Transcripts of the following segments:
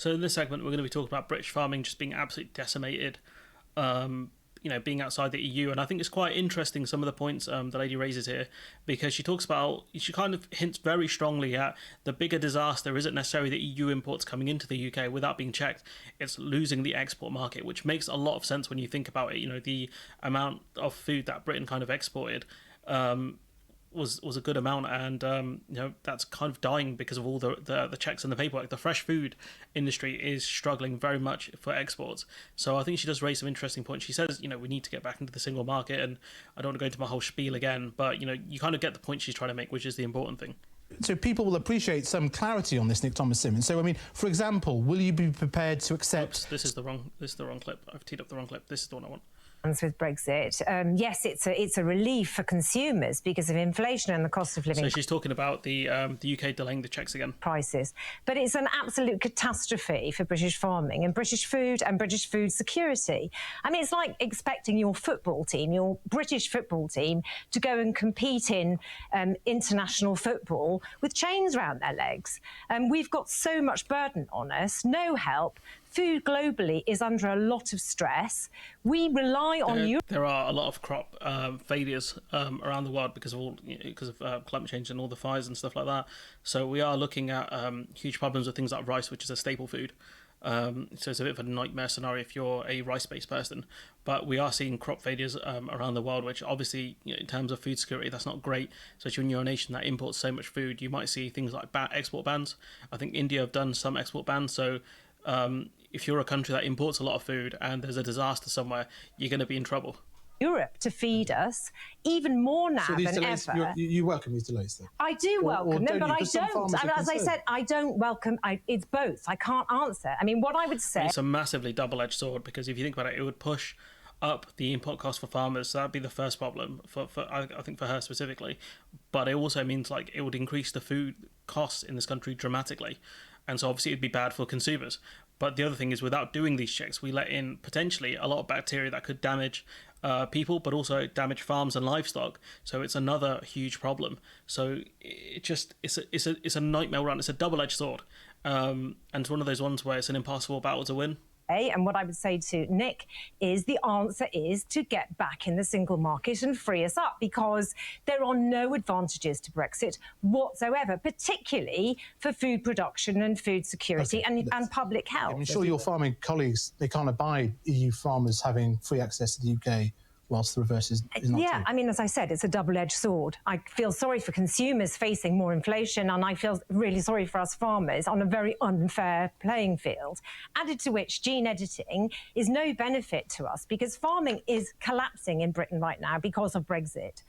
So in this segment, we're going to be talking about British farming just being absolutely decimated, being outside the EU. And I think it's quite interesting, some of the points the lady raises here, because she kind of hints very strongly at the bigger disaster isn't necessarily the EU imports coming into the UK without being checked. It's losing the export market, which makes a lot of sense when you think about it. The amount of food that Britain kind of exported was a good amount, and that's kind of dying because of all the checks and the paperwork. The fresh food industry is struggling very much for exports. So I think she does raise some interesting points. She says, we need to get back into the single market, and I don't want to go into my whole spiel again, but you kind of get the point she's trying to make, which is the important thing. So people will appreciate some clarity on this, Nick Thomas-Symonds. So, for example, will you be prepared to accept... Oops, this is the wrong clip. I've teed up the wrong clip. This is the one I want. With Brexit, yes, it's a relief for consumers because of inflation and the cost of living. So she's talking about the UK delaying the checks again. Prices, but it's an absolute catastrophe for British farming and British food and British food security. I mean, it's like expecting your British football team, to go and compete in international football with chains around their legs. We've got so much burden on us, no help. Food globally is under a lot of stress. We rely on Europe. There are a lot of crop failures around the world because of climate change and all the fires and stuff like that. So we are looking at huge problems with things like rice, which is a staple food. So it's a bit of a nightmare scenario if you're a rice-based person. But we are seeing crop failures around the world, which obviously, in terms of food security, that's not great. Especially when you're a nation that imports so much food, you might see things like export bans. I think India have done some export bans. So if you're a country that imports a lot of food and there's a disaster somewhere, you're going to be in trouble. Europe to feed us even more now than ever. You welcome these delays, then? I do welcome them, but I don't. As I said, I don't welcome. It's both. I can't answer. I mean, what I would say. It's a massively double-edged sword because if you think about it, it would push up the import cost for farmers. So that'd be the first problem for I think for her specifically. But it also means it would increase the food costs in this country dramatically, and so obviously it'd be bad for consumers. But the other thing is, without doing these checks, we let in potentially a lot of bacteria that could damage people, but also damage farms and livestock. So it's another huge problem. So it's a nightmare run. It's a double-edged sword, and it's one of those ones where it's an impossible battle to win. And what I would say to Nick is the answer is to get back in the single market and free us up, because there are no advantages to Brexit whatsoever, particularly for food production and food security and public health. I'm sure your farming colleagues, they can't abide EU farmers having free access to the UK, whilst the reverse is not true. I mean, as I said, it's a double-edged sword. I feel sorry for consumers facing more inflation, and I feel really sorry for us farmers on a very unfair playing field. Added to which, gene editing is no benefit to us because farming is collapsing in Britain right now because of Brexit.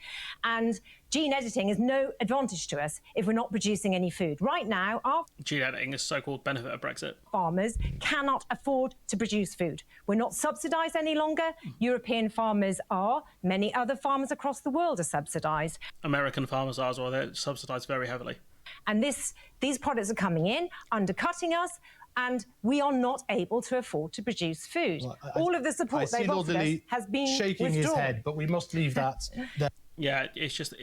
And gene editing is no advantage to us if we're not producing any food. Right now, our gene editing is so-called benefit of Brexit. Farmers cannot afford to produce food. We're not subsidised any longer. European farmers are. Many other farmers across the world are subsidised. American farmers are as well. They're subsidised very heavily. And these products are coming in, undercutting us, and we are not able to afford to produce food. Well, all of the support they've offered us has been shaking withdrawn. His head, but we must leave that there. Yeah, it's just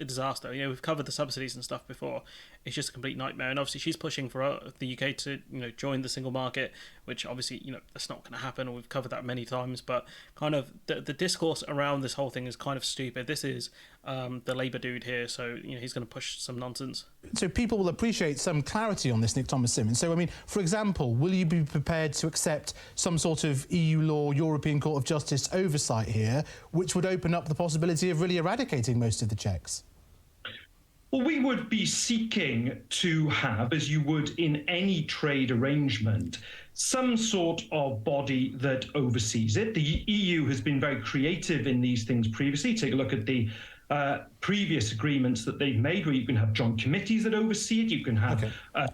a disaster. We've covered the subsidies and stuff before. It's just a complete nightmare. And obviously she's pushing for the UK to, join the single market, which obviously, that's not going to happen. We've covered that many times. But kind of the discourse around this whole thing is kind of stupid. This is the Labour dude here, so he's going to push some nonsense. So people will appreciate some clarity on this, Nick Thomas-Symonds. So, for example, will you be prepared to accept some sort of EU law, European Court of Justice oversight here, which would open up the possibility of really eradicating most of the checks? Well, we would be seeking to have, as you would in any trade arrangement, some sort of body that oversees it. The EU has been very creative in these things previously. Take a look at the previous agreements that they've made, where you can have joint committees that oversee it. You can have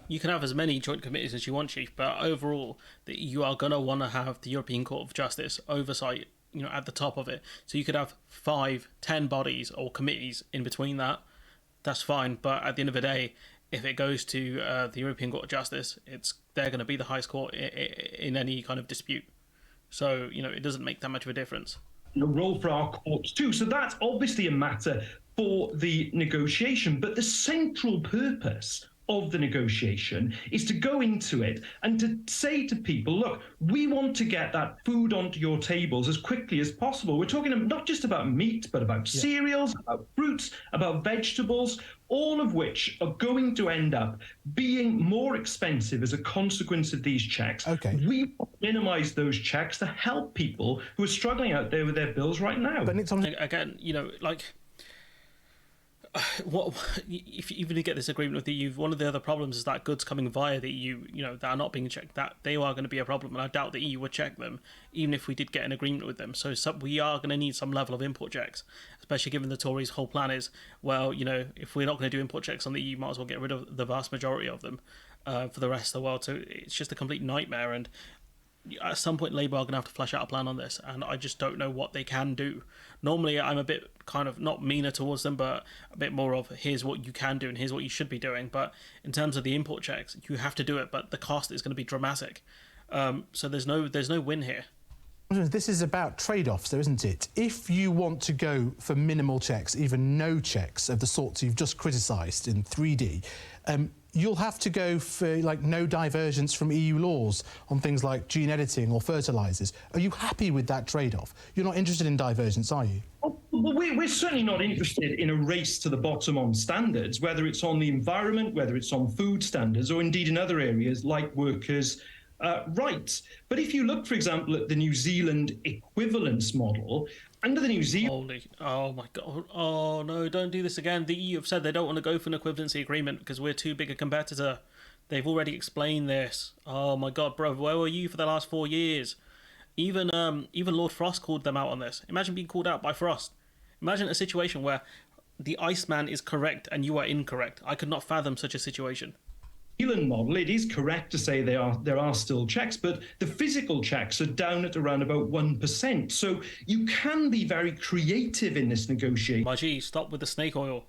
you can have as many joint committees as you want, Chief. But overall, you are going to want to have the European Court of Justice oversight, at the top of it. So you could have 5, 10 bodies or committees in between that. That's fine. But at the end of the day, if it goes to the European Court of Justice, they're going to be the highest court in any kind of dispute. So it doesn't make that much of a difference. A role for our courts too. So that's obviously a matter for the negotiation. But the central purpose of the negotiation is to go into it and to say to people, look, we want to get that food onto your tables as quickly as possible. We're talking not just about meat, but about cereals, about fruits, about vegetables, all of which are going to end up being more expensive as a consequence of these checks. Okay. We want to minimize those checks to help people who are struggling out there with their bills right now. But Nick Thompson, again, you know, like, what if even you get this agreement with the EU, one of the other problems is that goods coming via the EU, you know, that are not being checked, that they are going to be a problem, and I doubt the EU would check them even if we did get an agreement with them. So we are going to need some level of import checks, especially given the Tories' whole plan is, well, you know, if we're not going to do import checks on the EU, might as well get rid of the vast majority of them for the rest of the world. So it's just a complete nightmare, and at some point Labour are going to have to flesh out a plan on this, and I just don't know what they can do. Normally I'm a bit kind of not meaner towards them, but a bit more of here's what you can do and here's what you should be doing. But in terms of the import checks, you have to do it, but the cost is going to be dramatic. So there's no win here. this is about trade-offs, though, isn't it? If you want to go for minimal checks, even no checks of the sorts you've just criticised in 3D, you'll have to go for like no divergence from EU laws on things like gene editing or fertilisers. Are you happy with that trade-off? You're not interested in divergence, are you? Well, we're certainly not interested in a race to the bottom on standards, whether it's on the environment, whether it's on food standards, or indeed in other areas like workers' rights. But if you look, for example, at the New Zealand equivalence model, under the New Zealand... Oh my God. Oh no, don't do this again. The EU have said they don't want to go for an equivalency agreement because we're too big a competitor. They've already explained this. Oh my God, bro, where were you for the last 4 years? Even Lord Frost called them out on this. Imagine being called out by Frost. Imagine a situation where the Iceman is correct and you are incorrect. I could not fathom such a situation. Zealand model, it is correct to say there are still checks, but the physical checks are down at around about 1%. So you can be very creative in this negotiation. My G, stop with the snake oil.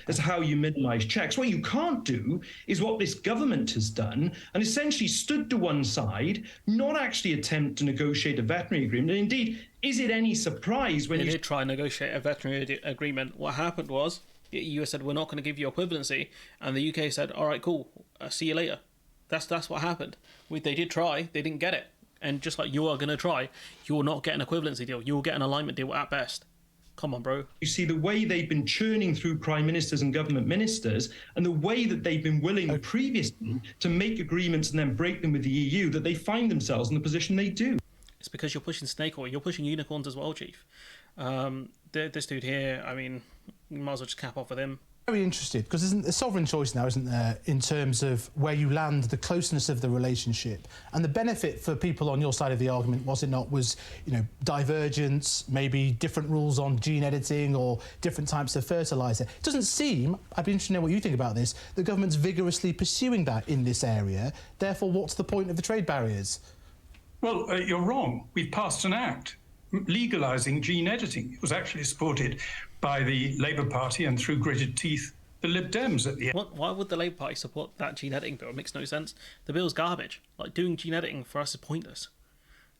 As to how you minimise checks. What you can't do is what this government has done and essentially stood to one side, not actually attempt to negotiate a veterinary agreement. And indeed, is it any surprise when they did try and negotiate a veterinary agreement? What happened was the EU said, we're not going to give you equivalency, and the UK said, all right, cool, see you later. That's what happened. They did try, they didn't get it. And just like you are going to try, you will not get an equivalency deal. You will get an alignment deal at best. Come on, bro. You see the way they've been churning through prime ministers and government ministers, and the way that they've been willing previously to make agreements and then break them with the EU, that they find themselves in the position they do. It's because you're pushing snake oil. You're pushing unicorns as well, Chief. This dude here, I mean, you might as well just cap off with him. Very interested, because there's a sovereign choice now, isn't there, in terms of where you land, the closeness of the relationship. And the benefit for people on your side of the argument, was it not, was, you know, divergence, maybe different rules on gene editing or different types of fertiliser. It doesn't seem, I'd be interested to know what you think about this, the government's vigorously pursuing that in this area. Therefore, what's the point of the trade barriers? Well, you're wrong. We've passed an act legalising gene editing. It was actually supported by the Labour Party and, through gritted teeth, the Lib Dems at the end. Why would the Labour Party support that gene editing bill? It makes no sense. The bill's garbage. Like, doing gene editing for us is pointless.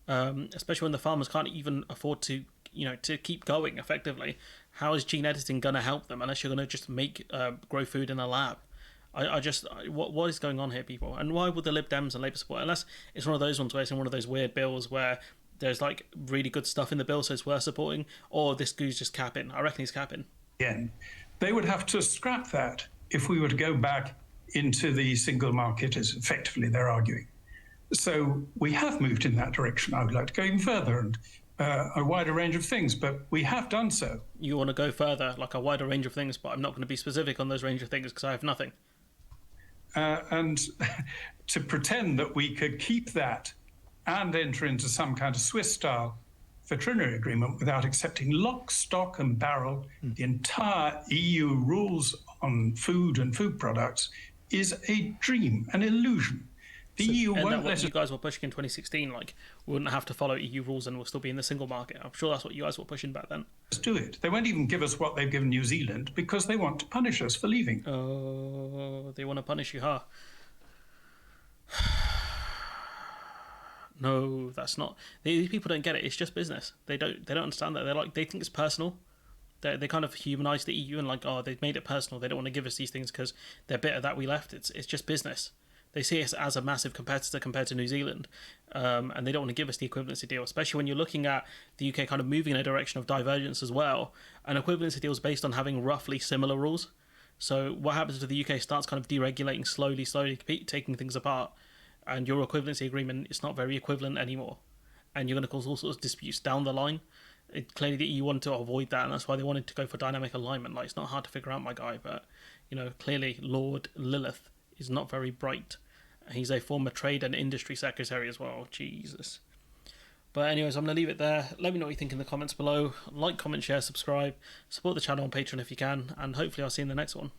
Especially when the farmers can't even afford to, you know, to keep going effectively. How is gene editing going to help them unless you're going to just grow food in a lab? What is going on here, people? And why would the Lib Dems and Labour support? Unless it's one of those ones where it's in one of those weird bills where there's like really good stuff in the bill, so it's worth supporting, or this guy's just capping. I reckon he's capping. Yeah, they would have to scrap that if we were to go back into the single market, as effectively they're arguing. So we have moved in that direction. I would like to go even further and a wider range of things, but we have done so. You want to go further, like a wider range of things, but I'm not going to be specific on those range of things because I have nothing. And to pretend that we could keep that and enter into some kind of Swiss-style veterinary agreement without accepting lock, stock and barrel the entire EU rules on food and food products is a dream, an illusion. The EU won't let you guys were pushing in 2016, like, we wouldn't have to follow EU rules and we'll still be in the single market. I'm sure that's what you guys were pushing back then. Let's do it. They won't even give us what they've given New Zealand because they want to punish us for leaving. Oh, they want to punish you, huh? No, that's not. These people don't get it. It's just business. They don't understand that. They think it's personal. They kind of humanise the EU and like, oh, they've made it personal. They don't want to give us these things because they're bitter that we left. It's just business. They see us as a massive competitor compared to New Zealand, and they don't want to give us the equivalency deal, especially when you're looking at the UK kind of moving in a direction of divergence as well. An equivalency deal is based on having roughly similar rules. So what happens to the UK starts kind of deregulating slowly, taking things apart, and your equivalency agreement is not very equivalent anymore, and you're going to cause all sorts of disputes down the line. Clearly the EU wanted to avoid that, and that's why they wanted to go for dynamic alignment. Like, it's not hard to figure out, my guy, but clearly Lord Lilith is not very bright. He's a former trade and industry secretary as well. Jesus. But anyways, I'm going to leave it there. Let me know what you think in the comments below. Like, comment, share, subscribe. Support the channel on Patreon if you can. And hopefully I'll see you in the next one.